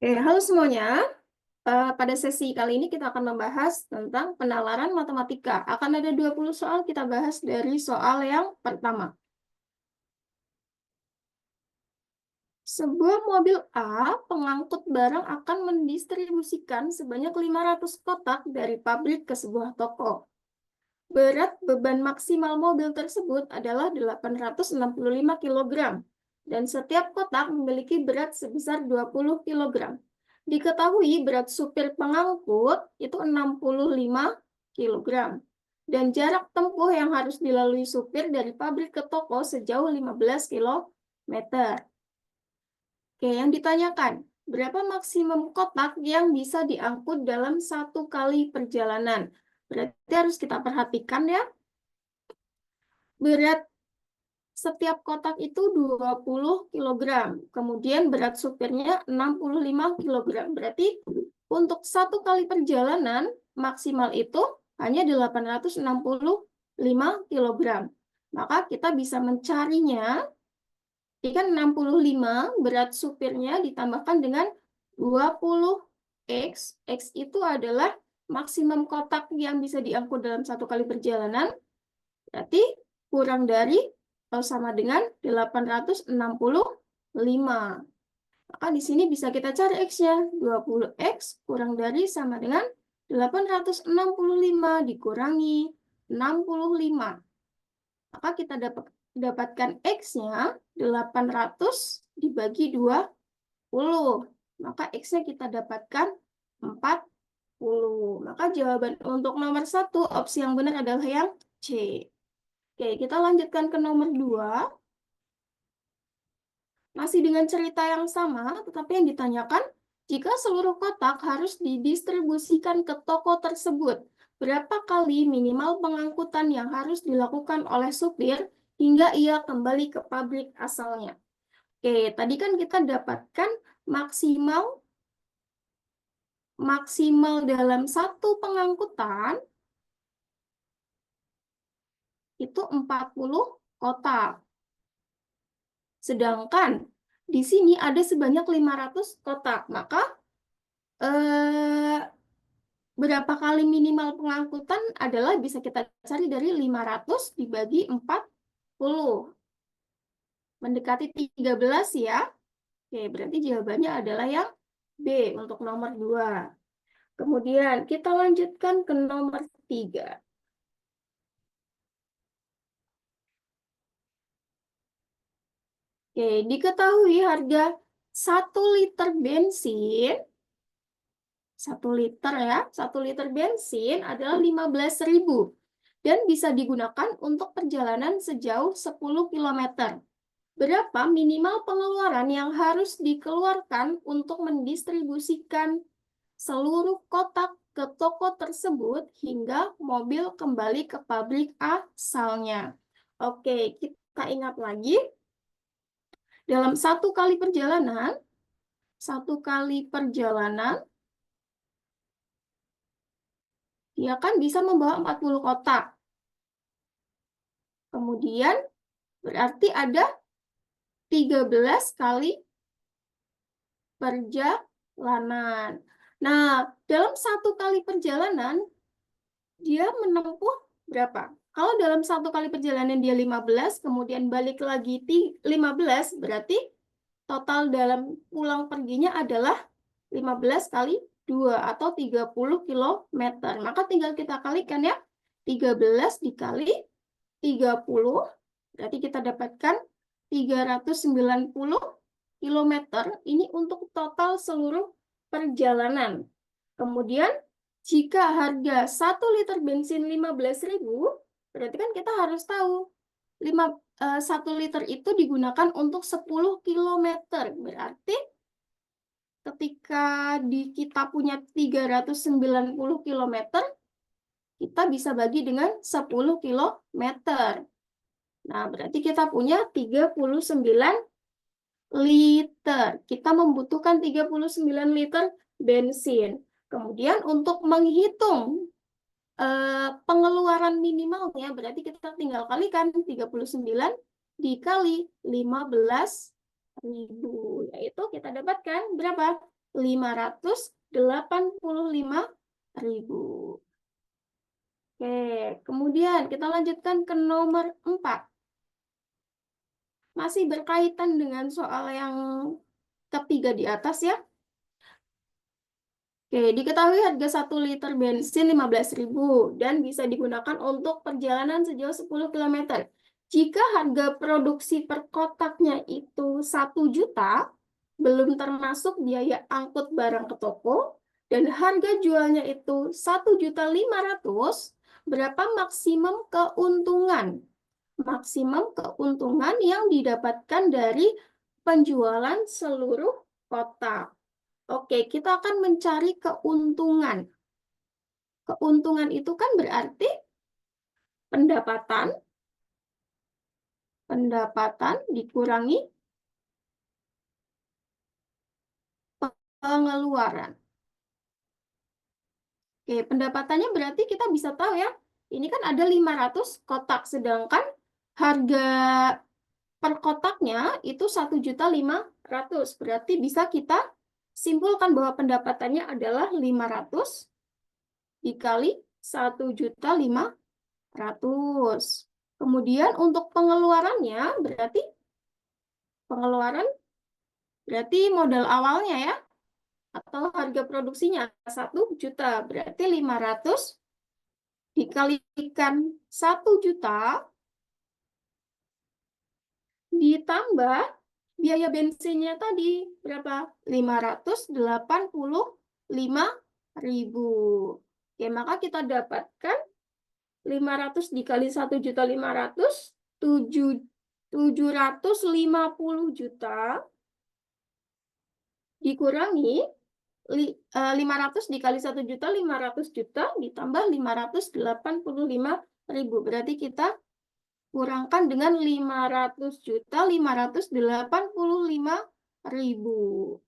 Halo semuanya. Pada sesi kali ini kita akan membahas tentang penalaran matematika. Akan ada 20 soal, kita bahas dari soal yang pertama. Sebuah mobil A pengangkut barang akan mendistribusikan sebanyak 500 kotak dari pabrik ke sebuah toko. Berat beban maksimal mobil tersebut adalah 865 kg, dan setiap kotak memiliki berat sebesar 20 kg. Diketahui berat supir pengangkut itu 65 kg, dan jarak tempuh yang harus dilalui supir dari pabrik ke toko sejauh 15 km. Oke, yang ditanyakan, berapa maksimum kotak yang bisa diangkut dalam satu kali perjalanan? Berarti harus kita perhatikan ya. Berat setiap kotak itu 20 kg. Kemudian berat supirnya 65 kg. Berarti untuk satu kali perjalanan maksimal itu hanya 865 kg. Maka kita bisa mencarinya. Ikan 65 berat supirnya ditambahkan dengan 20x. X itu adalah maksimum kotak yang bisa diangkut dalam satu kali perjalanan. Berarti kurang dari atau sama dengan 865. Maka di sini bisa kita cari X-nya. 20X kurang dari sama dengan 865 dikurangi 65. Maka kita dapatkan X-nya 800 dibagi 20. Maka X-nya kita dapatkan 40. Maka jawaban untuk nomor 1, opsi yang benar adalah yang C. Oke, kita lanjutkan ke nomor 2. Masih dengan cerita yang sama, tetapi yang ditanyakan, jika seluruh kotak harus didistribusikan ke toko tersebut, berapa kali minimal pengangkutan yang harus dilakukan oleh supir hingga ia kembali ke pabrik asalnya? Oke, tadi kan kita dapatkan maksimal dalam satu pengangkutan itu 40 kotak. Sedangkan di sini ada sebanyak 500 kotak. Maka berapa kali minimal pengangkutan adalah bisa kita cari dari 500 dibagi 40. Mendekati 13 ya. Oke, berarti jawabannya adalah yang B untuk nomor 2. Kemudian kita lanjutkan ke nomor 3. Oke, diketahui harga 1 liter bensin, 1 liter ya, 1 liter bensin adalah 15.000 dan bisa digunakan untuk perjalanan sejauh 10 km. Berapa minimal pengeluaran yang harus dikeluarkan untuk mendistribusikan seluruh kotak ke toko tersebut hingga mobil kembali ke pabrik asalnya? Oke, kita ingat lagi. Dalam satu kali perjalanan, dia kan bisa membawa 40 kotak. Kemudian berarti ada 13 kali perjalanan. Nah, dalam satu kali perjalanan, dia menempuh berapa? Kalau dalam satu kali perjalanan dia 15, kemudian balik lagi 15, berarti total dalam pulang perginya adalah 15 kali 2 atau 30 km. Maka tinggal kita kalikan ya. 13 dikali 30, berarti kita dapatkan 390 km. Ini untuk total seluruh perjalanan. Kemudian, jika harga 1 liter bensin 15.000, berarti kan kita harus tahu 1 liter itu digunakan untuk 10 km. Berarti ketika kita punya 390 km, kita bisa bagi dengan 10 km. Nah, berarti kita punya 39 liter. Kita membutuhkan 39 liter bensin. Kemudian untuk menghitung pengeluaran minimalnya, berarti kita tinggal kalikan 39 dikali 15.000. Yaitu kita dapatkan berapa? 585.000. Oke, kemudian kita lanjutkan ke nomor 4. Masih berkaitan dengan soal yang ketiga di atas ya. Oke, diketahui harga 1 liter bensin 15.000 dan bisa digunakan untuk perjalanan sejauh 10 km. Jika harga produksi per kotaknya itu 1 juta, belum termasuk biaya angkut barang ke toko, dan harga jualnya itu 1.500.000, berapa maksimum keuntungan? Maksimum keuntungan yang didapatkan dari penjualan seluruh kotak. Oke, kita akan mencari keuntungan. Keuntungan itu kan berarti pendapatan, dikurangi pengeluaran. Oke, pendapatannya berarti kita bisa tahu ya, ini kan ada 500 kotak, sedangkan harga per kotaknya itu 1.500.000. Berarti bisa kita simpulkan bahwa pendapatannya adalah 500 dikali 1.500.000. Kemudian untuk pengeluarannya berarti modal awalnya ya, atau harga produksinya 1 juta. Berarti 500 dikalikan 1 juta ditambah biaya bensinnya tadi berapa? 585.000. Oke, maka kita dapatkan 500 dikali 1.500.000, 750 juta dikurangi 500 dikali 1.500.000 ditambah 585.000. Berarti kita kurangkan dengan 500.585.000.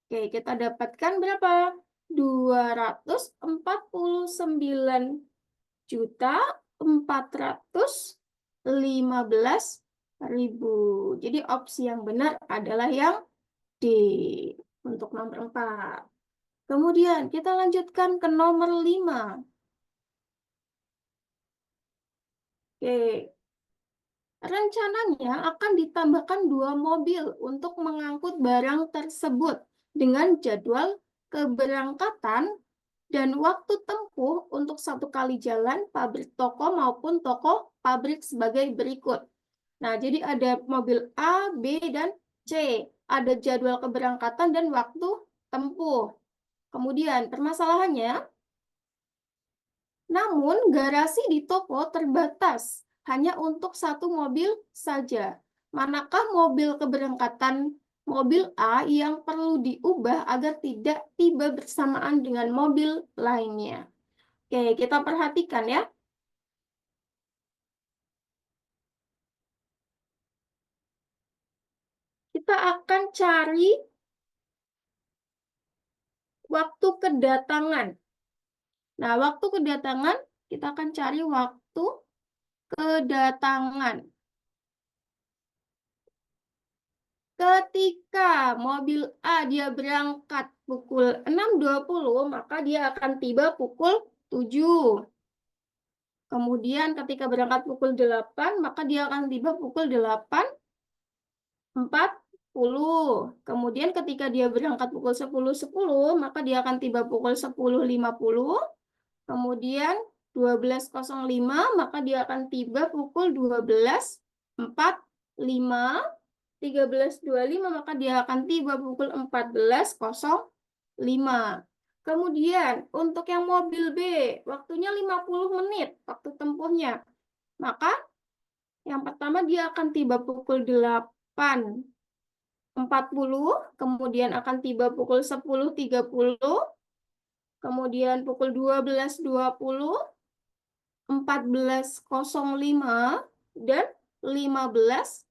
Oke, kita dapatkan berapa? 249.415.000. Jadi opsi yang benar adalah yang D untuk nomor 4. Kemudian kita lanjutkan ke nomor 5. Oke. Rencananya akan ditambahkan 2 mobil untuk mengangkut barang tersebut dengan jadwal keberangkatan dan waktu tempuh untuk 1 kali jalan pabrik toko maupun toko pabrik sebagai berikut. Nah, jadi ada mobil A, B, dan C. Ada jadwal keberangkatan dan waktu tempuh. Kemudian permasalahannya, namun garasi di toko terbatas, hanya untuk 1 mobil saja. Manakah mobil keberangkatan mobil A yang perlu diubah agar tidak tiba bersamaan dengan mobil lainnya? Oke, kita perhatikan ya. Kita akan cari waktu kedatangan. Nah, waktu kedatangan, kita akan cari waktu kedatangan. Ketika mobil A dia berangkat pukul 6.20, maka dia akan tiba pukul 7. Kemudian ketika berangkat pukul 8, maka dia akan tiba pukul 8.40. Kemudian ketika dia berangkat pukul 10.10, maka dia akan tiba pukul 10.50. Kemudian 12.05, maka dia akan tiba pukul 12.45. 13.25, maka dia akan tiba pukul 14.05. Kemudian untuk yang mobil B, waktunya 50 menit waktu tempuhnya. Maka yang pertama dia akan tiba pukul 8.40, kemudian akan tiba pukul 10.30, kemudian pukul 12.20, 14.05, dan 15.45.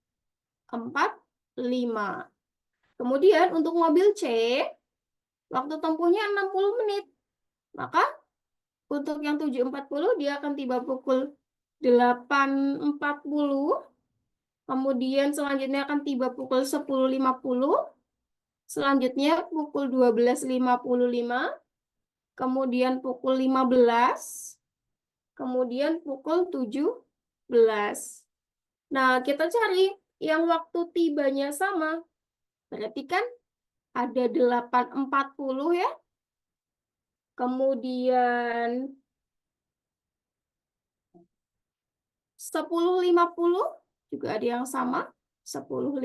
Kemudian untuk mobil C, waktu tempuhnya 60 menit. Maka untuk yang 7.40 dia akan tiba pukul 8.40. Kemudian selanjutnya akan tiba pukul 10.50. Selanjutnya pukul 12.55, kemudian pukul 15, kemudian pukul 17. Nah, kita cari yang waktu tibanya sama. Berarti kan ada 8.40 ya. Kemudian 10.50 juga ada yang sama. 10.50.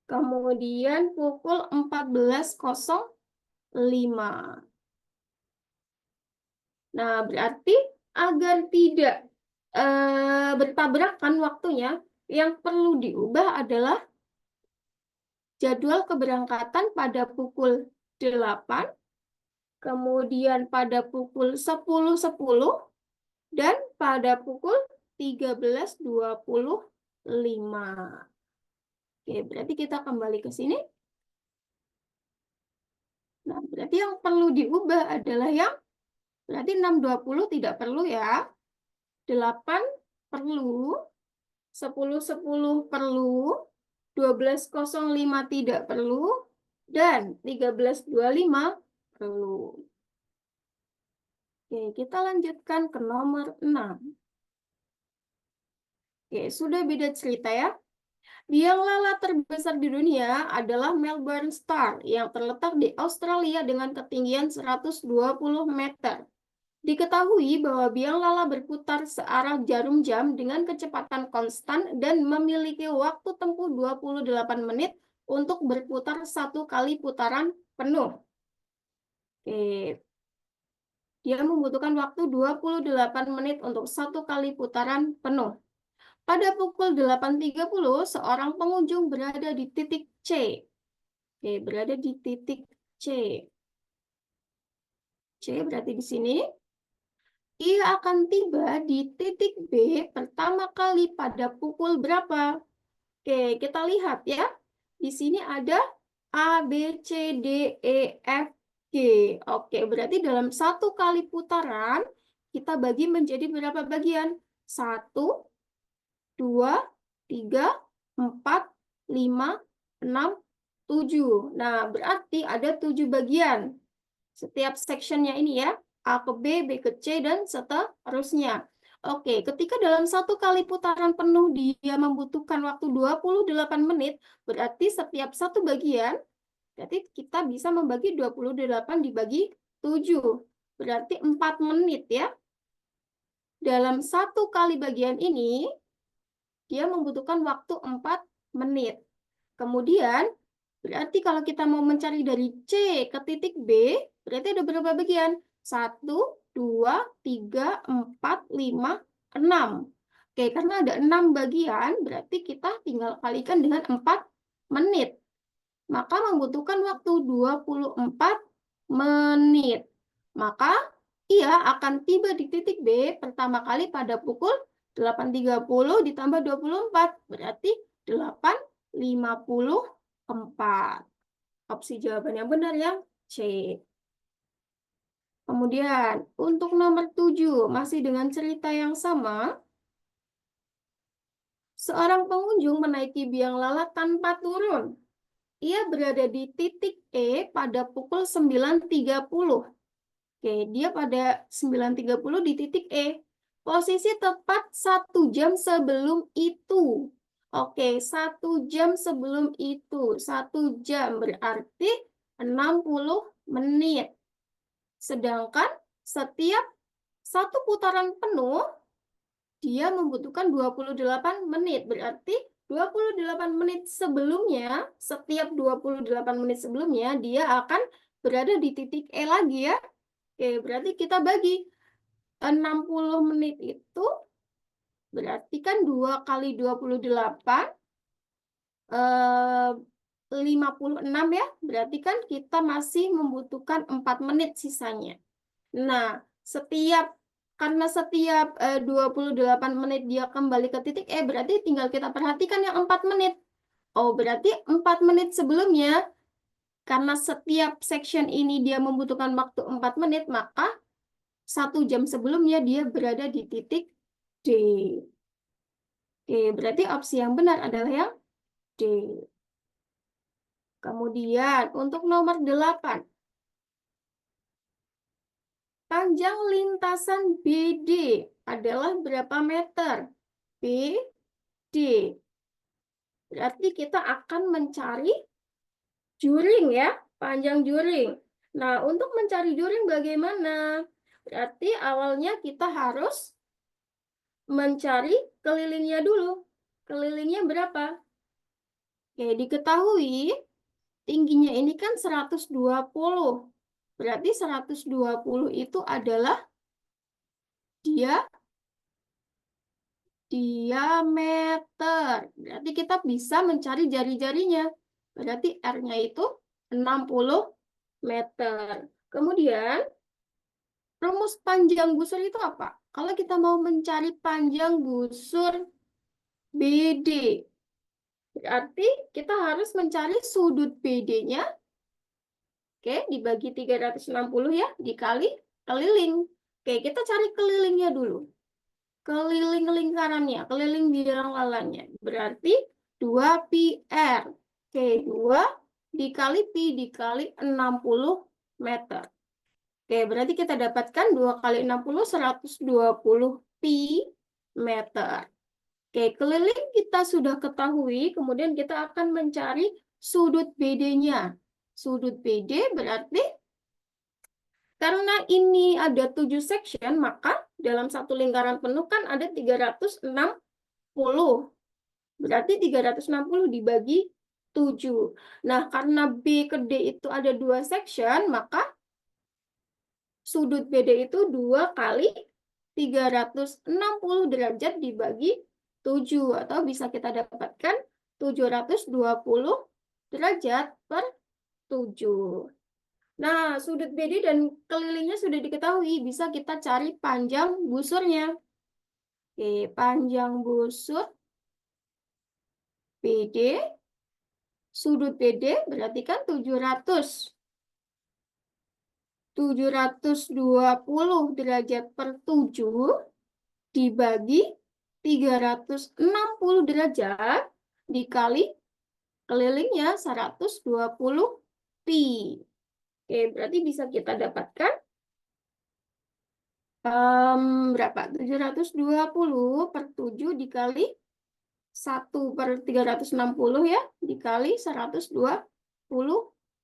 Kemudian pukul 14.05. Nah, berarti agar tidak bertabrakan waktunya, yang perlu diubah adalah jadwal keberangkatan pada pukul 8, kemudian pada pukul 10.10, dan pada pukul 13.25. Oke, berarti kita kembali ke sini. Nah, berarti yang perlu diubah adalah yang berarti 6.20 tidak perlu ya. 8 perlu, 10.10 perlu, 12.05 tidak perlu, dan 13.25 perlu. Oke, kita lanjutkan ke nomor 6. Oke, sudah beda cerita ya. Biang lala terbesar di dunia adalah Melbourne Star yang terletak di Australia dengan ketinggian 120 meter. Diketahui bahwa biang lala berputar searah jarum jam dengan kecepatan konstan dan memiliki waktu tempuh 28 menit untuk berputar satu kali putaran penuh. Oke. Dia membutuhkan waktu 28 menit untuk satu kali putaran penuh. Pada pukul 8.30, seorang pengunjung berada di titik C. Oke, berada di titik C. C berarti di sini. Ia akan tiba di titik B pertama kali pada pukul berapa? Oke, kita lihat ya. Di sini ada A, B, C, D, E, F, G. Oke, berarti dalam satu kali putaran, kita bagi menjadi berapa bagian? 1, 2, 3, 4, 5, 6, 7. Nah, berarti ada 7 bagian. Setiap sectionnya ini ya. A ke B, B ke C, dan seterusnya. Oke, ketika dalam satu kali putaran penuh dia membutuhkan waktu 28 menit, berarti setiap satu bagian, berarti kita bisa membagi 28 dibagi 7. Berarti 4 menit ya. Dalam satu kali bagian ini, dia membutuhkan waktu 4 menit. Kemudian, berarti kalau kita mau mencari dari C ke titik B, berarti ada berapa bagian? 1, 2, 3, 4, 5, 6. Oke, karena ada 6 bagian, berarti kita tinggal kalikan dengan 4 menit. Maka membutuhkan waktu 24 menit. Maka ia akan tiba di titik B pertama kali pada pukul 8.30 ditambah 24, berarti 8.54. Opsi jawaban yang benar yang C. Kemudian, untuk nomor 7, masih dengan cerita yang sama, seorang pengunjung menaiki biang lala tanpa turun. Ia berada di titik E pada pukul 9.30. Oke, dia pada 9.30 di titik E. Posisi tepat 1 jam sebelum itu. Oke, 1 jam sebelum itu. 1 jam berarti 60 menit. Sedangkan setiap satu putaran penuh, dia membutuhkan 28 menit. Berarti 28 menit sebelumnya, setiap 28 menit sebelumnya, dia akan berada di titik E lagi ya. Oke, berarti kita bagi 60 menit itu, berarti kan 2 kali 28, 56 ya. Berarti kan kita masih membutuhkan 4 menit sisanya. Nah, karena setiap 28 menit dia kembali ke titik E, berarti tinggal kita perhatikan yang 4 menit. Oh, berarti 4 menit sebelumnya, karena setiap section ini dia membutuhkan waktu 4 menit, maka 1 jam sebelumnya dia berada di titik D. Oke, berarti opsi yang benar adalah yang D. Kemudian untuk nomor 8, panjang lintasan BD adalah berapa meter? BD. Berarti kita akan mencari juring ya, panjang juring. Nah, untuk mencari juring bagaimana? Berarti awalnya kita harus mencari kelilingnya dulu. Kelilingnya berapa? Oke, diketahui tingginya ini kan 120. Berarti 120 itu adalah dia diameter. Berarti kita bisa mencari jari-jarinya. Berarti R-nya itu 60 meter. Kemudian, rumus panjang busur itu apa? Kalau kita mau mencari panjang busur BD, berarti kita harus mencari sudut BD-nya. Oke, dibagi 360 ya, dikali keliling. Oke, kita cari kelilingnya dulu. Keliling lingkarannya, keliling biang lalanya. Berarti 2πr. Oke, 2 dikali pi dikali 60 meter. Oke, berarti kita dapatkan 2 kali 60, 120 pi meter. Oke, keliling kita sudah ketahui, kemudian kita akan mencari sudut BD-nya. Sudut BD berarti karena ini ada 7 section, maka dalam satu lingkaran penuh kan ada 360. Berarti 360 dibagi 7. Nah, karena B ke D itu ada 2 section, maka sudut BD itu 2 kali 360 derajat dibagi 7. Atau bisa kita dapatkan 720 derajat per 7. Nah, sudut BD dan kelilingnya sudah diketahui. Bisa kita cari panjang busurnya. Oke, panjang busur BD, sudut BD berarti kan 720 derajat per 7 dibagi 360 derajat dikali kelilingnya 120 pi. Oke, berarti bisa kita dapatkan berapa? 720 per 7 dikali 1 per 360 ya, dikali 120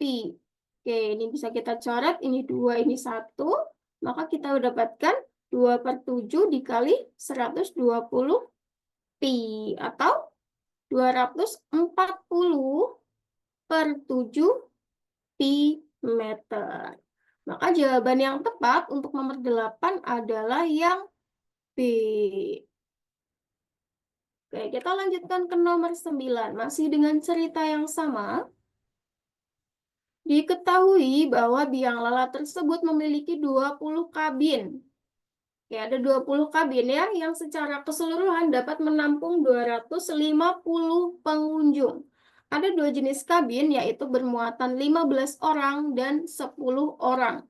pi. Oke, ini bisa kita coret, ini 2, ini 1. Maka kita dapatkan 2 per 7 dikali 120 pi. Atau 240 per 7 pi meter. Maka jawaban yang tepat untuk nomor 8 adalah yang B. Oke, kita lanjutkan ke nomor 9. Masih dengan cerita yang sama. Diketahui bahwa biang lala tersebut memiliki 20 kabin. Ya, ada 20 kabin ya, yang secara keseluruhan dapat menampung 250 pengunjung. Ada 2 jenis kabin, yaitu bermuatan 15 orang dan 10 orang.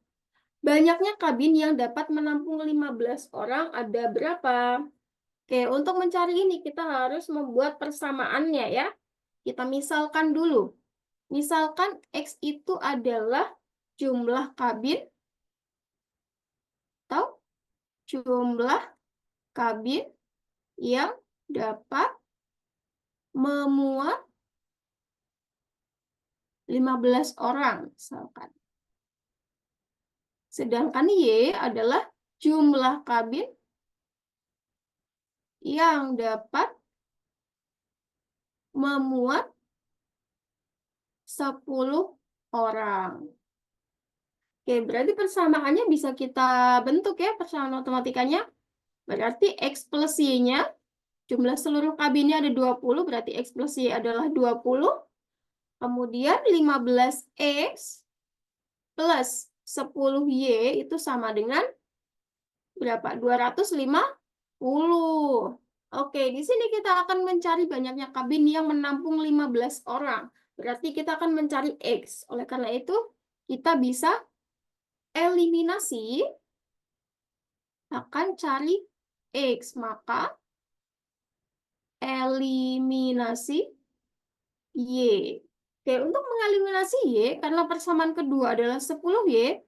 Banyaknya kabin yang dapat menampung 15 orang ada berapa? Oke, untuk mencari ini kita harus membuat persamaannya ya. Kita misalkan dulu. Misalkan X itu adalah jumlah kabin atau jumlah kabin yang dapat memuat 15 orang misalkan. Sedangkan Y adalah jumlah kabin yang dapat memuat 10 orang. Oke, berarti persamaannya bisa kita bentuk ya, persamaan matematikanya. Berarti X plus Y-nya, jumlah seluruh kabinnya ada 20, berarti X plus Y adalah 20. Kemudian 15X plus 10Y itu sama dengan berapa? 250. Oke, di sini kita akan mencari banyaknya kabin yang menampung 15 orang. Berarti kita akan mencari X. Oleh karena itu, kita bisa eliminasi, akan cari X. Maka, eliminasi Y. Oke, untuk mengeliminasi Y, karena persamaan kedua adalah 10Y,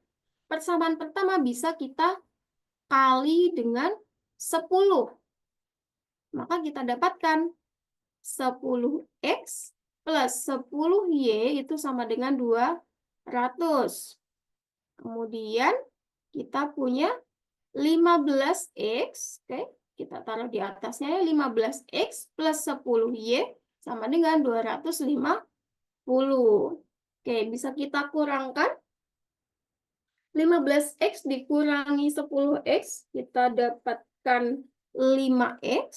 persamaan pertama bisa kita kali dengan 10. Maka kita dapatkan 10X plus 10Y itu sama dengan 200. Kemudian kita punya 15X, oke, kita taruh di atasnya ya, 15X plus 10Y sama dengan 250. Oke, bisa kita kurangkan. 15X dikurangi 10X, kita dapatkan 5X.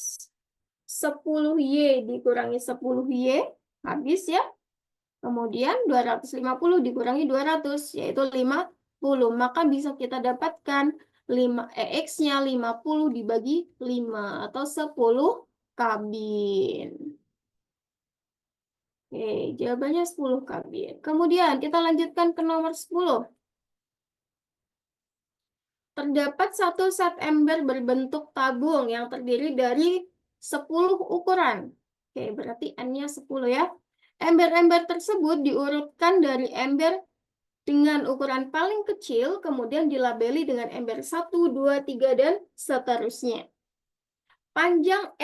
10Y dikurangi 10Y, habis ya. Kemudian 250 dikurangi 200, yaitu 50. Maka bisa kita dapatkan X-nya 50 dibagi 5, atau 10 kabin. Oke, jawabannya 10 kabin. Kemudian kita lanjutkan ke nomor 10. Terdapat satu set ember berbentuk tabung yang terdiri dari 10 ukuran. Oke, berarti N-nya 10 ya. Ember-ember tersebut diurutkan dari ember dengan ukuran paling kecil, kemudian dilabeli dengan ember 1, 2, 3, dan seterusnya. Panjang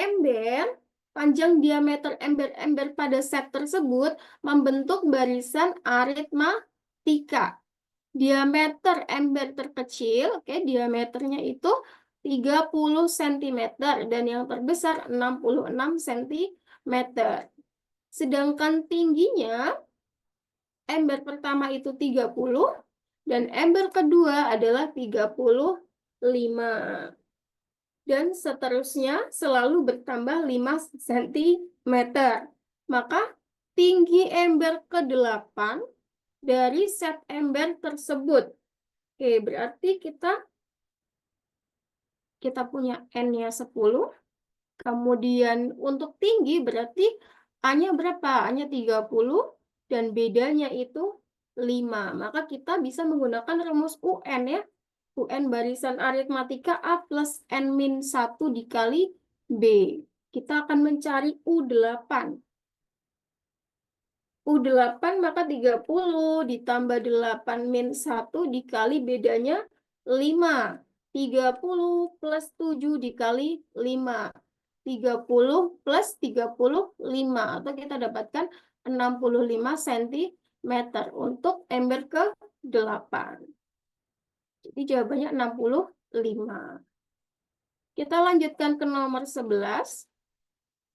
diameter ember-ember pada set tersebut membentuk barisan aritmatika. Diameter ember terkecil, oke, diameternya itu 30 cm dan yang terbesar 66 cm. Sedangkan tingginya ember pertama itu 30 dan ember kedua adalah 35. Dan seterusnya selalu bertambah 5 cm. Maka tinggi ember ke-8 dari set ember tersebut. Oke, berarti kita punya N-nya 10. Kemudian untuk tinggi berarti A-nya berapa? A-nya 30 dan bedanya itu 5. Maka kita bisa menggunakan rumus UN ya. UN barisan aritmatika A plus N-1 dikali B. Kita akan mencari U8. U8 maka 30 ditambah 8 min 1 dikali bedanya 5. 30 plus 7 dikali 5. 30 plus 35. Atau kita dapatkan 65 cm untuk ember ke-8. Jadi jawabannya 65. Kita lanjutkan ke nomor 11.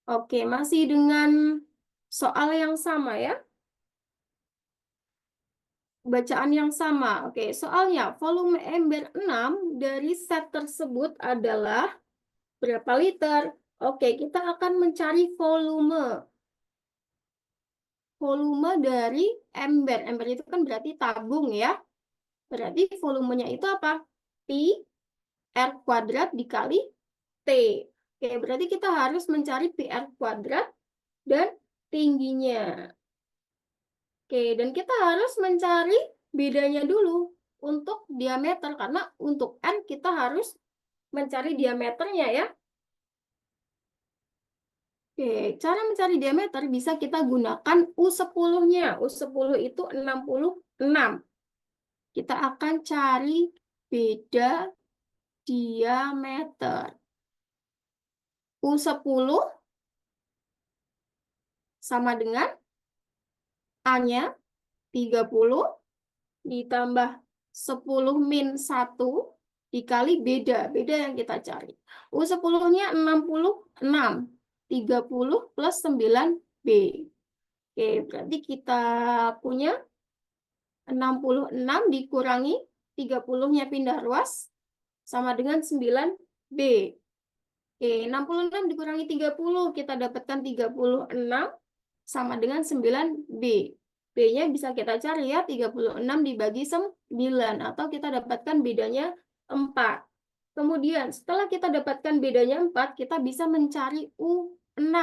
Oke, masih dengan soal yang sama ya. Bacaan yang sama. Oke, soalnya volume ember 6 dari set tersebut adalah berapa liter? Oke, kita akan mencari volume. Volume dari ember. Ember itu kan berarti tabung ya. Berarti volumenya itu apa? Pi R kuadrat dikali T. Oke, berarti kita harus mencari Pi R kuadrat dan tingginya. Oke, dan kita harus mencari bedanya dulu untuk diameter, karena untuk N kita harus mencari diameternya ya. Oke, cara mencari diameter bisa kita gunakan U10-nya. U10 itu 66. Kita akan cari beda diameter. U10 sama dengan A-nya 30 ditambah 10 min 1 dikali beda yang kita cari. U10-nya 66. 30 plus 9B. Oke, berarti kita punya 66 dikurangi 30-nya pindah ruas sama dengan 9B. Oke, 66 dikurangi 30, kita dapatkan 36 sama dengan 9B. B-nya bisa kita cari ya, 36 dibagi 9, atau kita dapatkan bedanya 4. Kemudian setelah kita dapatkan bedanya 4, kita bisa mencari U6.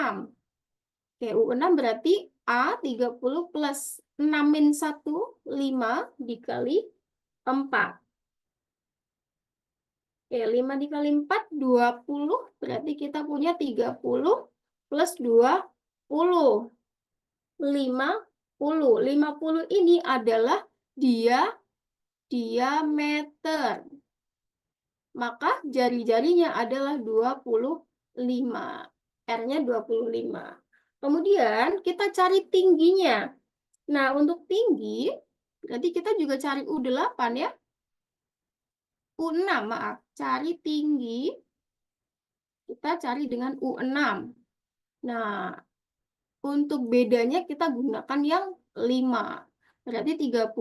Oke, U6 berarti A 30 plus 6 min 1, 5 dikali 4. Oke, 5 dikali 4, 20. Berarti kita punya 30 plus 20. 5 50 ini adalah diameter. Maka jari-jarinya adalah 25. R-nya 25. Kemudian kita cari tingginya. Nah, untuk tinggi, berarti kita juga cari U8 ya. U6, maaf. Cari tinggi, kita cari dengan U6. Nah, untuk bedanya kita gunakan yang 5. Berarti 30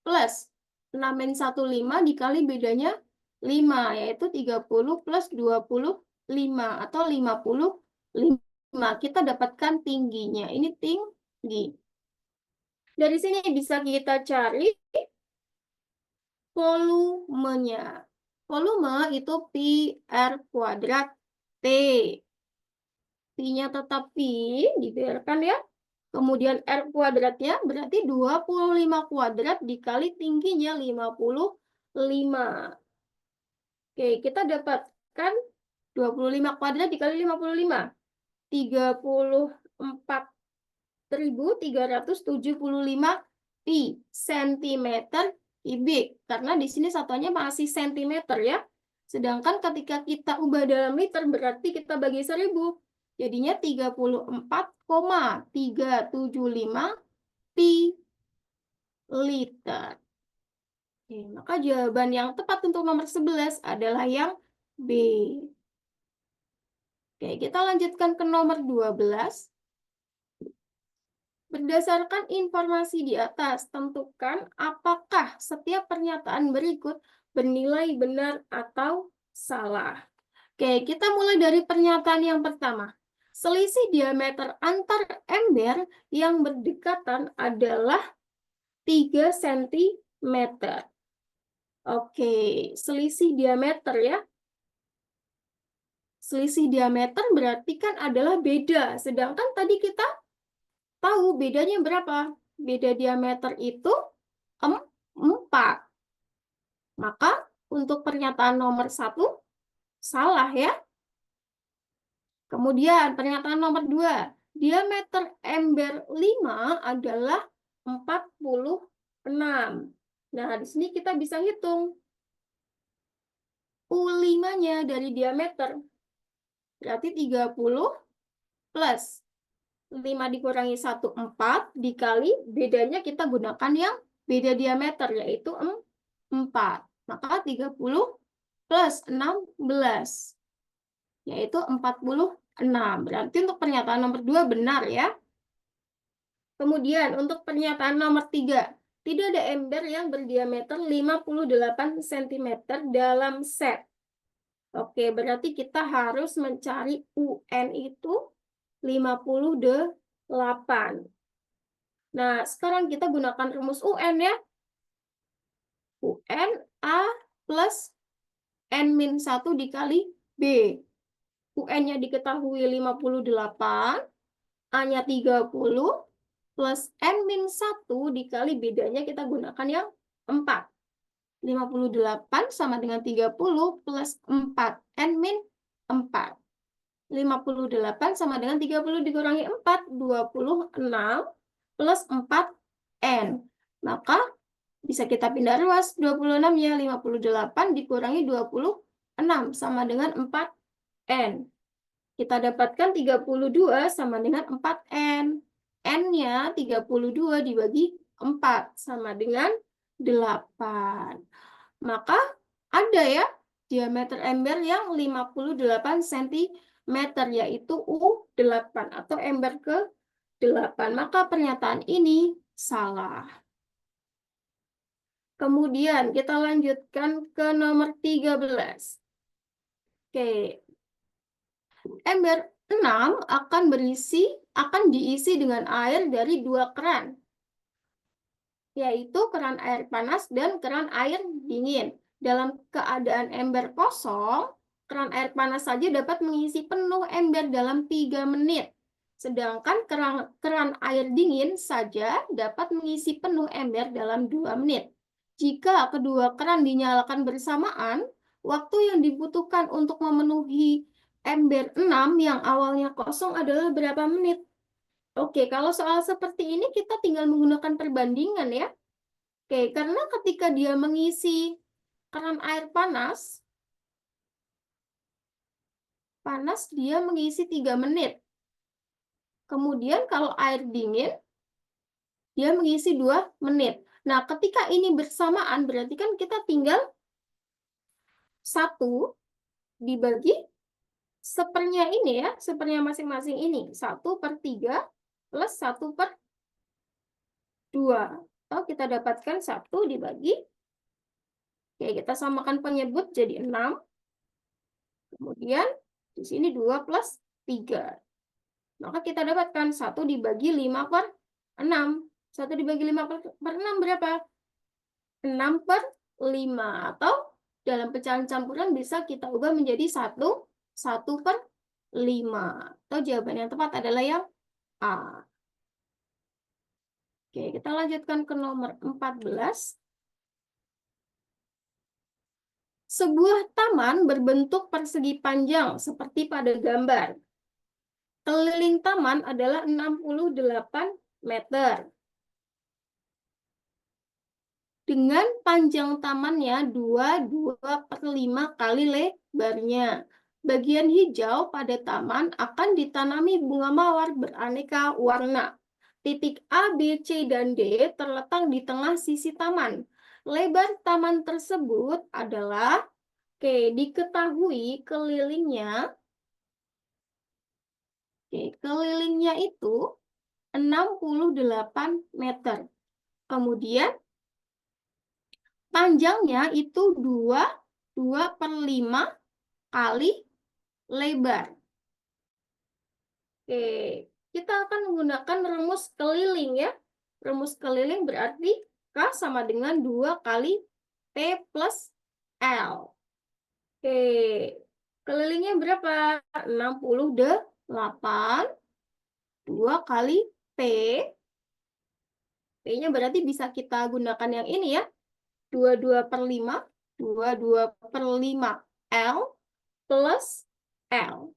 plus 6-1 5 dikali bedanya 5, yaitu 30 plus 25 atau 55. Kita dapatkan tingginya. Ini tinggi. Dari sini bisa kita cari volumenya. Volume itu pi R kuadrat T. Pi-nya tetap pi, dibiarkan ya. Kemudian R kuadratnya berarti 25 kuadrat dikali tingginya 55. Oke, kita dapatkan 25 kuadrat dikali 55. 34.375 pi sentimeter kubik. Karena di sini satuannya masih sentimeter ya. Sedangkan ketika kita ubah dalam liter berarti kita bagi 1000. Jadinya 34,375 pi liter. Oke, maka jawaban yang tepat untuk nomor 11 adalah yang B. Oke, kita lanjutkan ke nomor 12. Berdasarkan informasi di atas, tentukan apakah setiap pernyataan berikut bernilai benar atau salah. Oke, kita mulai dari pernyataan yang pertama. Selisih diameter antar ember yang berdekatan adalah 3 cm. Oke, selisih diameter ya. Selisih diameter berarti kan adalah beda. Sedangkan tadi kita tahu bedanya berapa? Beda diameter itu 4. Maka untuk pernyataan nomor 1 salah ya. Kemudian pernyataan nomor 2. Diameter ember 5 adalah 46. Nah, di sini kita bisa hitung U5-nya dari diameter. Berarti 30 plus 5 dikurangi 1, 4, dikali bedanya kita gunakan yang beda diameter, yaitu 4. Maka 30 plus 16, yaitu 46. Berarti untuk pernyataan nomor 2 benar ya. Kemudian untuk pernyataan nomor 3. Tidak ada ember yang berdiameter 58 cm dalam set. Oke, berarti kita harus mencari UN itu 58. Nah, sekarang kita gunakan rumus UN ya. UN A plus N-1 dikali B. UN-nya diketahui 58, A-nya 30, plus N-1 dikali bedanya kita gunakan yang 4. 58 sama dengan 30 plus 4, N-4. 58 sama dengan 30 dikurangi 4, 26, plus 4N. Maka bisa kita pindah ruas, 26-nya 58 dikurangi 26 sama dengan 4N. Kita dapatkan 32 sama dengan 4N. N-nya 32 dibagi 4 sama dengan 8. Maka ada ya diameter ember yang 58 cm, yaitu U8 atau ember ke-8. Maka pernyataan ini salah. Kemudian kita lanjutkan ke nomor 13. Oke. Ember 6 akan diisi dengan air dari 2 keran, yaitu keran air panas dan keran air dingin. Dalam keadaan ember kosong, keran air panas saja dapat mengisi penuh ember dalam 3 menit. Sedangkan keran air dingin saja dapat mengisi penuh ember dalam 2 menit. Jika kedua keran dinyalakan bersamaan, waktu yang dibutuhkan untuk memenuhi ember 6 yang awalnya kosong adalah berapa menit? Oke, kalau soal seperti ini kita tinggal menggunakan perbandingan ya. Oke, karena ketika dia mengisi keran air panas, dia mengisi 3 menit. Kemudian kalau air dingin, dia mengisi 2 menit. Nah, ketika ini bersamaan, berarti kan kita tinggal 1 dibagi sepernya ini ya, sepernya masing-masing ini. 1/3 plus 1/2. Atau kita dapatkan 1 dibagi, oke, kita samakan penyebut jadi 6. Kemudian di sini 2 plus 3. Maka kita dapatkan 1 dibagi 5/6. 1 dibagi 5/6 berapa? 6/5. Atau dalam pecahan campuran bisa kita ubah menjadi 1/5. Atau jawaban yang tepat adalah yang A. Oke, kita lanjutkan ke nomor 14. Sebuah taman berbentuk persegi panjang seperti pada gambar. Keliling taman adalah 68 meter. Dengan panjang tamannya 2/5 kali lebarnya. Bagian hijau pada taman akan ditanami bunga mawar beraneka warna. Titik A, B, C, dan D terletak di tengah sisi taman. Lebar taman tersebut adalah, oke, diketahui kelilingnya, kelilingnya itu 68 meter. Kemudian panjangnya itu 2/5 kali lebar. Oke, kita akan menggunakan rumus keliling ya. Rumus keliling berarti K sama dengan 2 kali T plus L. Oke, kelilingnya berapa? 68, 2 kali T. T-nya berarti bisa kita gunakan yang ini ya. 22/5, 22/5 L plus L.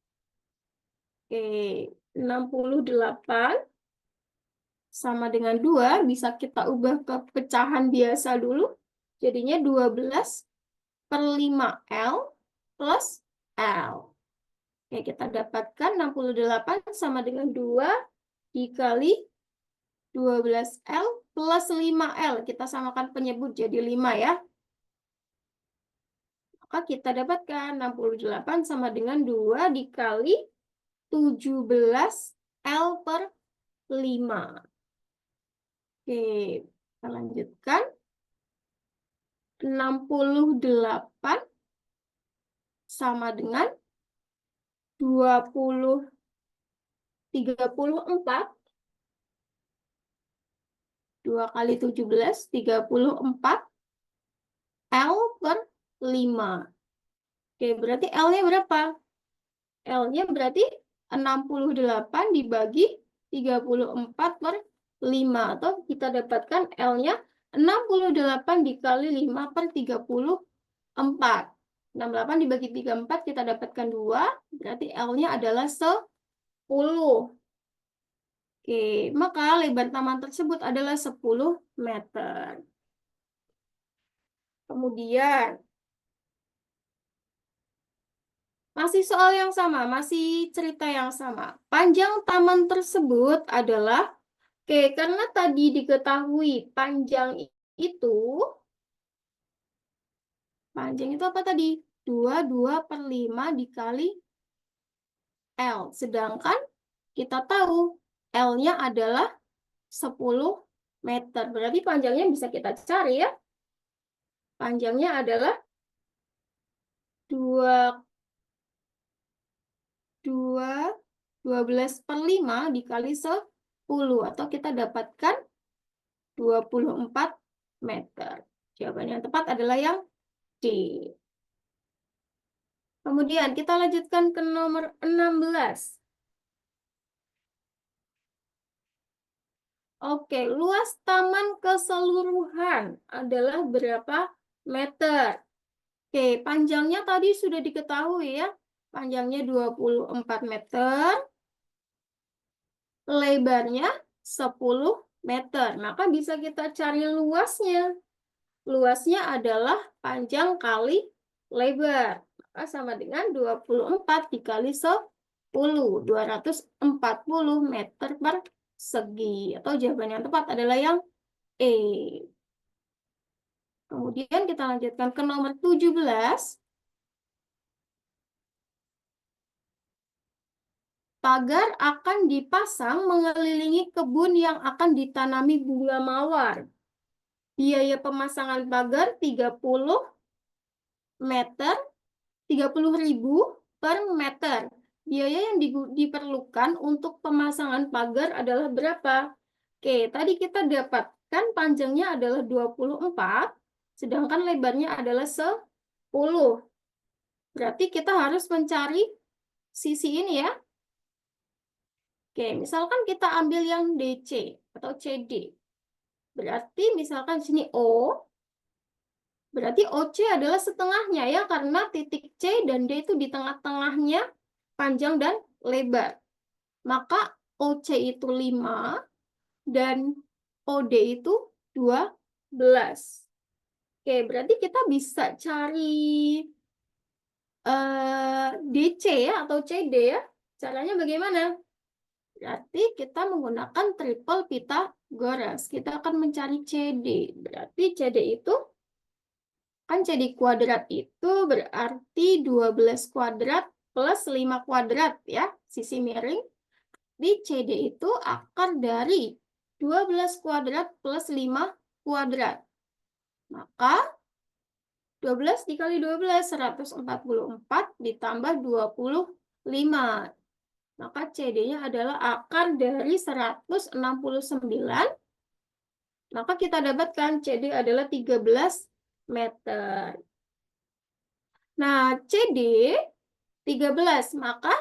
Oke, 68 sama dengan 2, bisa kita ubah ke pecahan biasa dulu. Jadinya 12/5 L plus L. Oke, kita dapatkan 68 sama dengan 2 dikali 12L plus 5L. Kita samakan penyebut jadi 5 ya. Maka kita dapatkan 68 sama dengan 2 dikali 17L per 5. Oke, kita lanjutkan. 68 sama dengan 34. 2 kali 17, 34 L per 5. Oke, berarti L-nya berapa? L-nya berarti 68 dibagi 34 per 5. Atau kita dapatkan L-nya 68 dikali 5 per 34. 68 dibagi 34 kita dapatkan 2. Berarti L-nya adalah 10. Oke, maka lebar taman tersebut adalah 10 meter. Kemudian, masih soal yang sama, masih cerita yang sama. Panjang taman tersebut adalah, oke, karena tadi diketahui panjang itu apa tadi? 2/5 dikali L. Sedangkan kita tahu L-nya adalah 10 meter. Berarti panjangnya bisa kita cari ya. Panjangnya adalah 12/5 dikali 10. Atau kita dapatkan 24 meter. Jawaban yang tepat adalah yang D. Kemudian kita lanjutkan ke nomor 16. Oke, luas taman keseluruhan adalah berapa meter? Oke, panjangnya tadi sudah diketahui ya. Panjangnya 24 meter. lebarnya 10 meter. Maka bisa kita cari luasnya. Luasnya adalah panjang kali lebar. Maka sama dengan 24 dikali 10, 240 meter persegi. Atau jawaban yang tepat adalah yang E. Kemudian kita lanjutkan ke nomor 17. Pagar akan dipasang mengelilingi kebun yang akan ditanami bunga mawar. Biaya pemasangan pagar 30 meter, 30.000 per meter. Biaya yang diperlukan untuk pemasangan pagar adalah berapa? Oke, tadi kita dapatkan panjangnya adalah 24, sedangkan lebarnya adalah 10. Berarti kita harus mencari sisi ini ya. Oke, misalkan kita ambil yang DC atau CD. Berarti misalkan di sini O, berarti OC adalah setengahnya ya, karena titik C dan D itu di tengah-tengahnya panjang dan lebar. Maka OC itu 5 dan OD itu 12. Oke, berarti kita bisa cari DC ya atau CD ya. Caranya bagaimana? Berarti kita menggunakan triple Pythagoras. Kita akan mencari CD. Berarti CD itu, kan CD kuadrat itu berarti 12 kuadrat plus 5 kuadrat ya, sisi miring. Di CD itu akar dari 12 kuadrat plus 5 kuadrat. Maka 12 dikali 12, 144 ditambah 25. Maka CD-nya adalah akar dari 169. Maka kita dapatkan CD adalah 13 meter. Nah, CD 13, maka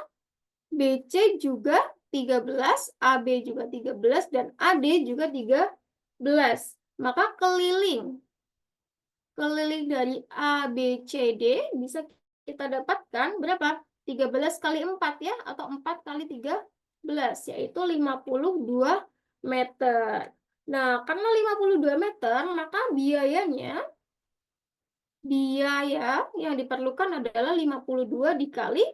BC juga 13, AB juga 13, dan AD juga 13. Maka keliling dari ABCD bisa kita dapatkan berapa? 13 kali 4 ya, atau 4 kali 13, yaitu 52 meter. Nah, karena 52 meter, maka biaya yang diperlukan adalah 52 dikali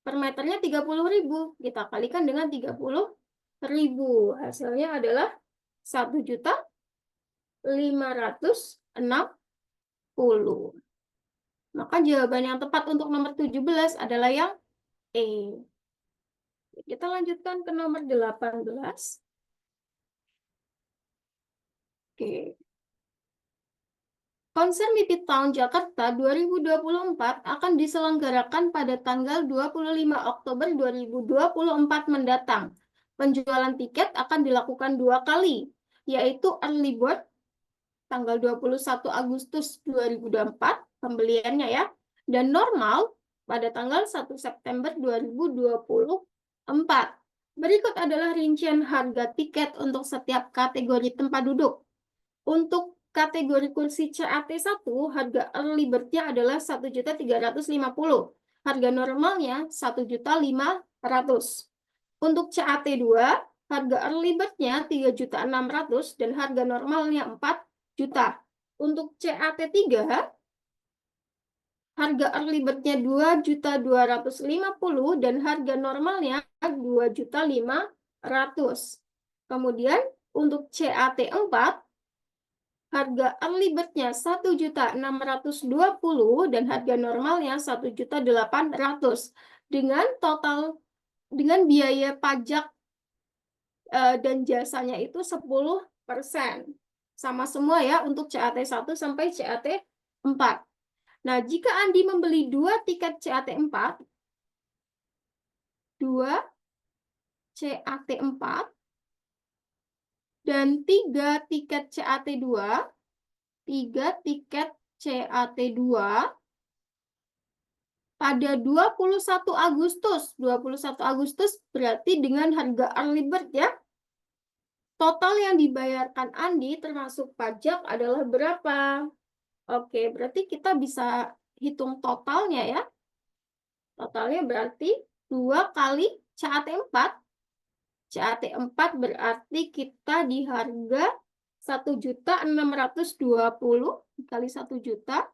per meternya 30.000. Kita kalikan dengan 30.000. Hasilnya adalah 1.560.000. Maka jawaban yang tepat untuk nomor 17 adalah yang E. Kita lanjutkan ke nomor 18. Oke. Konser Mimpi Tahun Jakarta 2024 akan diselenggarakan pada tanggal 25 Oktober 2024 mendatang. Penjualan tiket akan dilakukan 2 kali, yaitu early bird tanggal 21 Agustus 2024 pembeliannya ya, dan normal pada tanggal 1 September 2024. Berikut adalah rincian harga tiket untuk setiap kategori tempat duduk. Untuk kategori kursi CAT1, harga early bird-nya adalah 1.350.000. Harga normalnya 1.500.000. Untuk CAT2, harga early bird-nya 3.600.000 dan harga normalnya 4 juta. Untuk CAT3, harga early bird-nya 2.250.000 dan harga normalnya 2.500.000. Kemudian untuk CAT4, harga early bird-nya 1.620.000 dan harga normalnya 1.800.000. Dengan biaya pajak dan jasanya itu 10%. Sama semua ya untuk CAT1 sampai CAT4. Nah, jika Andi membeli 2 tiket CAT4, 2 CAT4, dan 3 tiket CAT2, 3 tiket CAT2, pada 21 Agustus. 21 Agustus berarti dengan harga early bird ya. Total yang dibayarkan Andi termasuk pajak adalah berapa? Oke, berarti kita bisa hitung totalnya ya. Totalnya berarti 2 kali CAT4. CAT 4 berarti kita di harga 1.620 dikali 1.620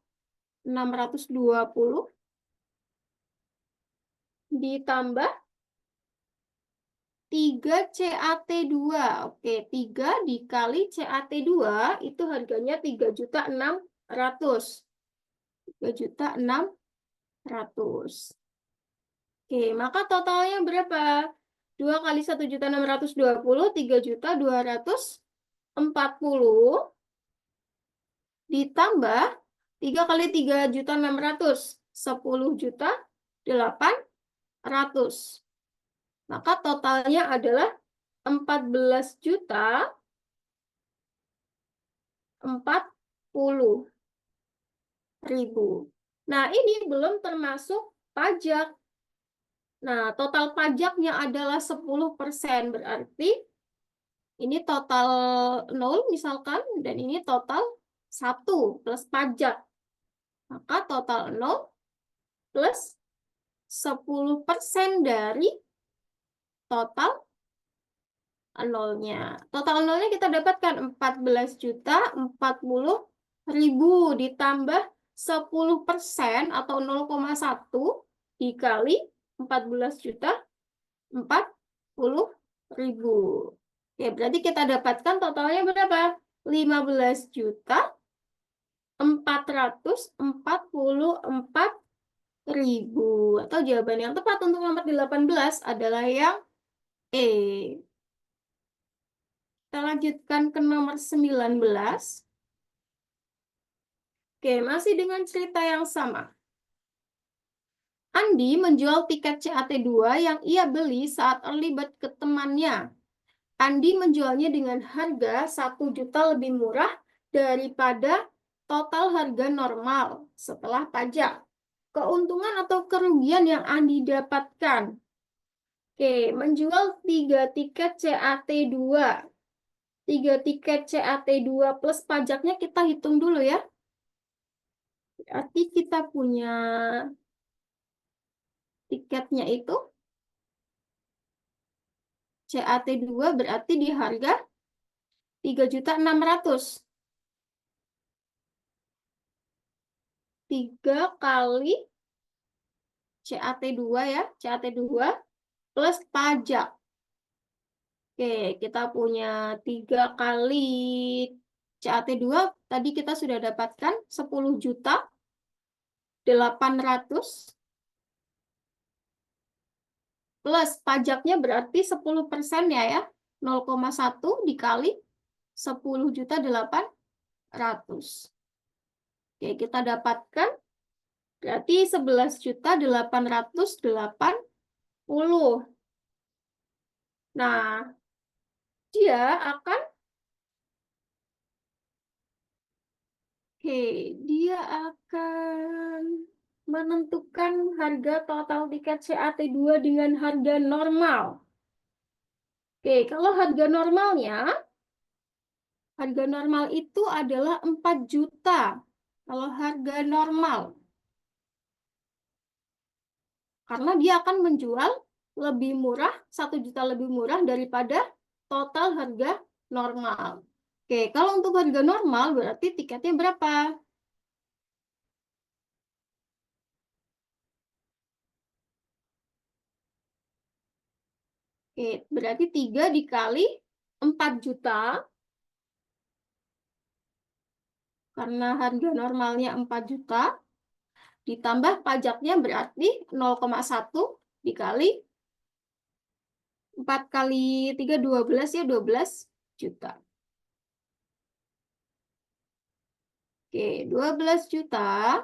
ditambah 3 CAT 2. Oke, 3 dikali CAT 2 itu harganya 3.600.000. 3.600.000. Oke, maka totalnya berapa? 2 kali 1.620, 3.240 ditambah 3 kali 3.600, 10.800. Maka totalnya adalah 14.040.000. Nah, ini belum termasuk pajak. Nah, total pajaknya adalah 10%. Berarti ini total 0 misalkan, dan ini total 1 plus pajak. Maka total 0 plus 10% dari total nolnya. Total nolnya kita dapatkan 14.040.000 ditambah 10% atau 0,1 dikali 14.040.000. Oke, berarti kita dapatkan totalnya berapa? 15.444.000. Atau jawaban yang tepat untuk nomor 18 adalah yang E. Kita lanjutkan ke nomor 19. Oke, masih dengan cerita yang sama. Andi menjual tiket CAT 2 yang ia beli saat early bird ke temannya. Andi menjualnya dengan harga 1 juta lebih murah daripada total harga normal setelah pajak. Keuntungan atau kerugian yang Andi dapatkan. Oke, menjual 3 tiket CAT 2. 3 tiket CAT 2 plus pajaknya kita hitung dulu ya. Berarti kita punya tiketnya itu CAT 2 berarti di harga 3.600.000. 3 kali CAT 2 ya, CAT 2 plus pajak. Oke, kita punya 3 kali CAT 2, tadi kita sudah dapatkan 10.800.000 plus pajaknya berarti 10% ya, 0,1 dikali 10.800.000. Oke, kita dapatkan berarti 11.880.000. Nah, dia akan menentukan harga total tiket CAT 2 dengan harga normal. Oke, kalau harga normal itu adalah 4 juta. Kalau harga normal. Karena dia akan menjual lebih murah, 1 juta lebih murah daripada total harga normal. Oke, kalau untuk harga normal berarti tiketnya berapa? Oke, berarti 3 dikali 4 juta. Karena harga normalnya 4 juta. Ditambah pajaknya berarti 0,1 dikali 4 kali 3, 12 ya, 12 juta. Oke, 12 juta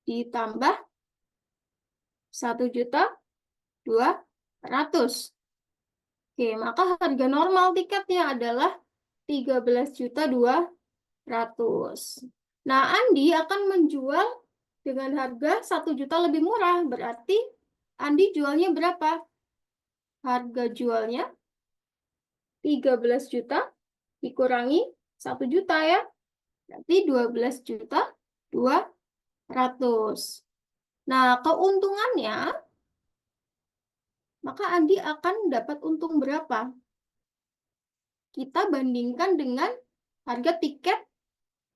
ditambah 1.200.000. Oke, maka harga normal tiketnya adalah 13.200.000. Nah, Andi akan menjual dengan harga 1 juta lebih murah. Berarti Andi jualnya berapa? Harga jualnya 13 juta dikurangi 1 juta ya. Berarti 12.200.000. Nah, keuntungannya maka Andi akan dapat untung berapa? Kita bandingkan dengan harga tiket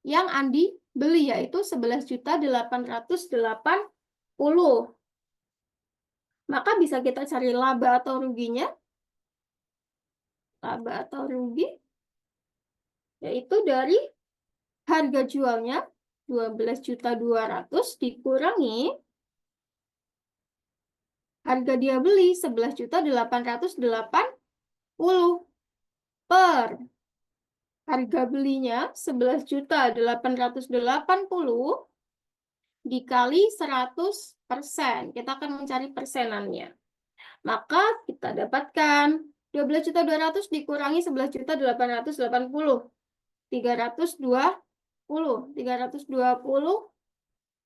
yang Andi beli, yaitu 11.880.000. Maka bisa kita cari laba atau ruginya. Laba atau rugi, yaitu dari harga jualnya 12.200.000 dikurangi harga dia beli 11.880.000 per harga belinya 11.880.000 dikali 100%. Kita akan mencari persenannya. Maka kita dapatkan 12.200.000 dikurangi 11.880.000. 320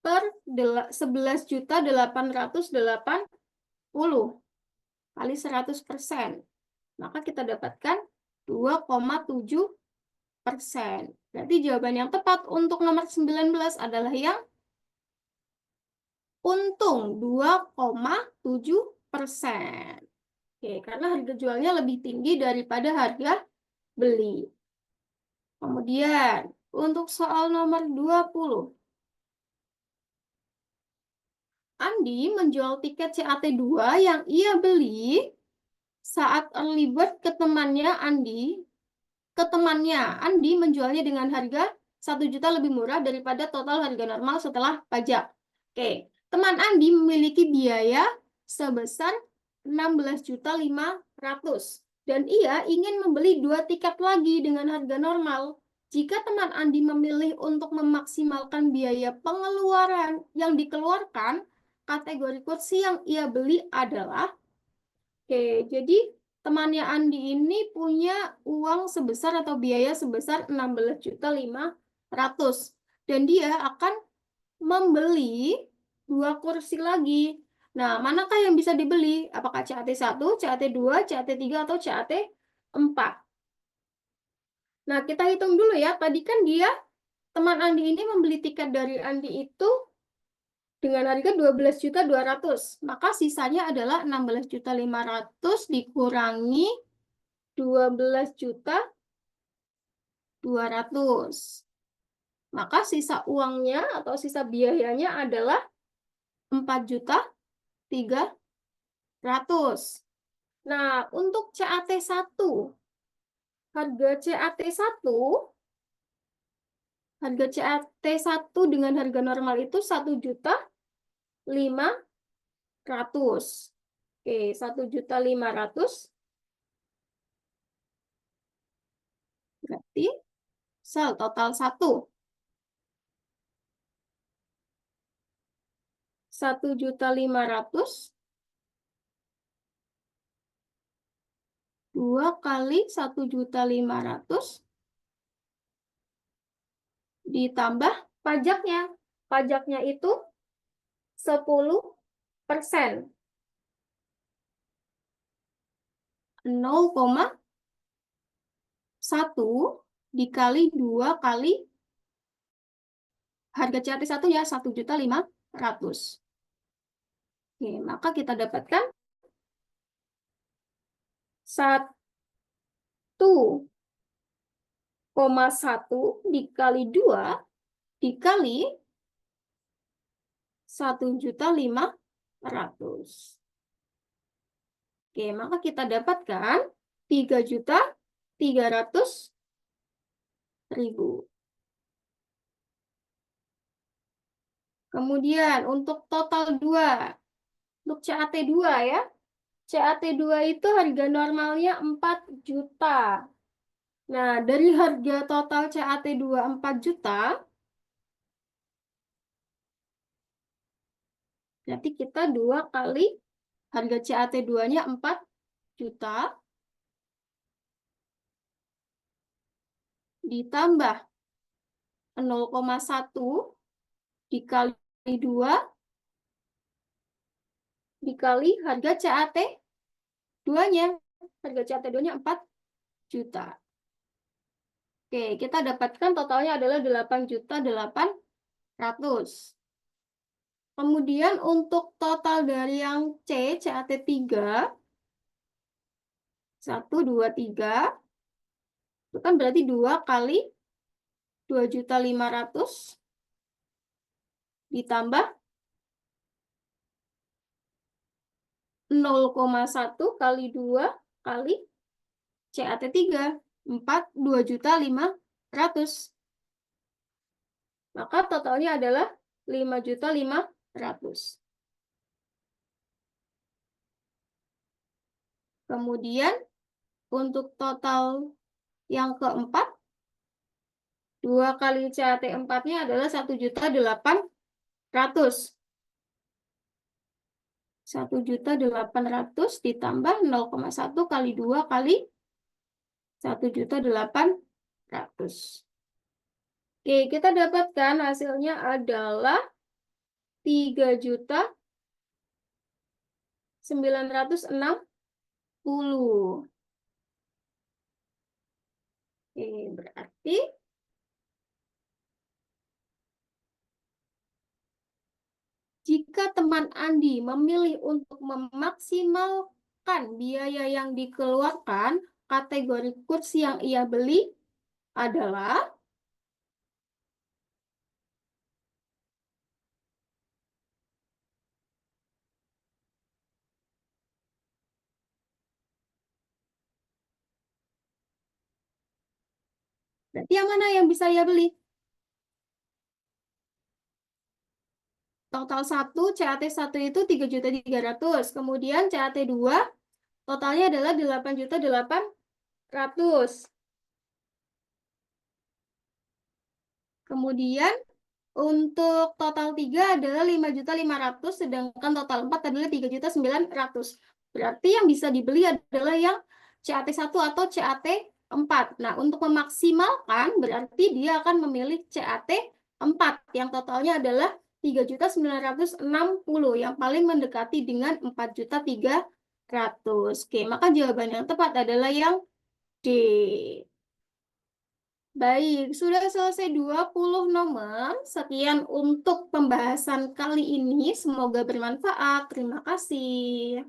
per 11.880 kali 100%. Maka kita dapatkan 2,7%. Berarti jawaban yang tepat untuk nomor 19 adalah yang untung 2,7%. Oke, karena harga jualnya lebih tinggi daripada harga beli. Kemudian, untuk soal nomor 20. Andi menjual tiket CAT2 yang ia beli saat early bird ke temannya Andi. Andi menjualnya dengan harga 1 juta lebih murah daripada total harga normal setelah pajak. Oke, teman Andi memiliki biaya sebesar 16.500.000 dan ia ingin membeli 2 tiket lagi dengan harga normal. Jika teman Andi memilih untuk memaksimalkan biaya pengeluaran yang dikeluarkan, kategori kursi yang ia beli adalah, oke, jadi temannya Andi ini punya uang sebesar atau biaya sebesar 16.500.000 dan dia akan membeli 2 kursi lagi. Nah, manakah yang bisa dibeli? Apakah CAT1, CAT2, CAT3, atau CAT4? Nah, kita hitung dulu ya. Tadi kan teman Andi ini membeli tiket dari Andi itu dengan harga 12.200.000. Maka sisanya adalah 16.500.000 dikurangi 12.200.000. Maka sisa uangnya atau sisa biayanya adalah 4.300.000. Nah, untuk CAT1, harga CAT1 dengan harga normal itu 1.500.000. Oke, 1.500.000 berarti sel total 1.500.000 2 kali 1.500.000 ditambah pajaknya. Pajaknya itu 10%. 0,1 dikali 2 kali harga CAT1 ya 1.500.000. Oke, maka kita dapatkan 1,1 dikali 2 dikali 1.500.000. Oke, maka kita dapatkan 3.300.000. Kemudian untuk total 2, untuk CAT2 ya. CAT2 itu harga normalnya 4 juta. Nah, dari harga total CAT2 4 juta, berarti kita 2 kali harga CAT2-nya 4 juta ditambah 0,1 dikali 2 dikali harga CAT2-nya. Harga CAT2-nya 4 juta. Oke, kita dapatkan totalnya adalah 8.800.000. Kemudian untuk total dari yang C, CAT3, 1, 2, 3. Itu kan berarti 2 kali 2.500.000 ditambah 0,1 kali 2 kali CAT 3. 2.500.000. Maka totalnya adalah 5.500.000. Kemudian untuk total yang keempat, 2 kali CAT 4-nya adalah 1.800.000. 1.800.000 ditambah 0,1 kali 2 kali 1.800.000. Oke, kita dapatkan hasilnya adalah 3.960.000. Oke, berarti jika teman Andi memilih untuk memaksimalkan biaya yang dikeluarkan, kategori kursi yang ia beli adalah berarti yang mana yang bisa ia beli? Total 1, CAT 1 itu 3.300.000. Kemudian CAT 2 totalnya adalah 8.800.000. Kemudian untuk total 3 adalah 5.500.000, sedangkan total 4 adalah 3.900.000. Berarti yang bisa dibeli adalah yang CAT 1 atau CAT 4. Nah, untuk memaksimalkan berarti dia akan memilih CAT 4 yang totalnya adalah 3.960 yang paling mendekati dengan 4.300.000. Oke, maka jawaban yang tepat adalah yang D. Baik, sudah selesai 20 nomor. Sekian untuk pembahasan kali ini. Semoga bermanfaat. Terima kasih.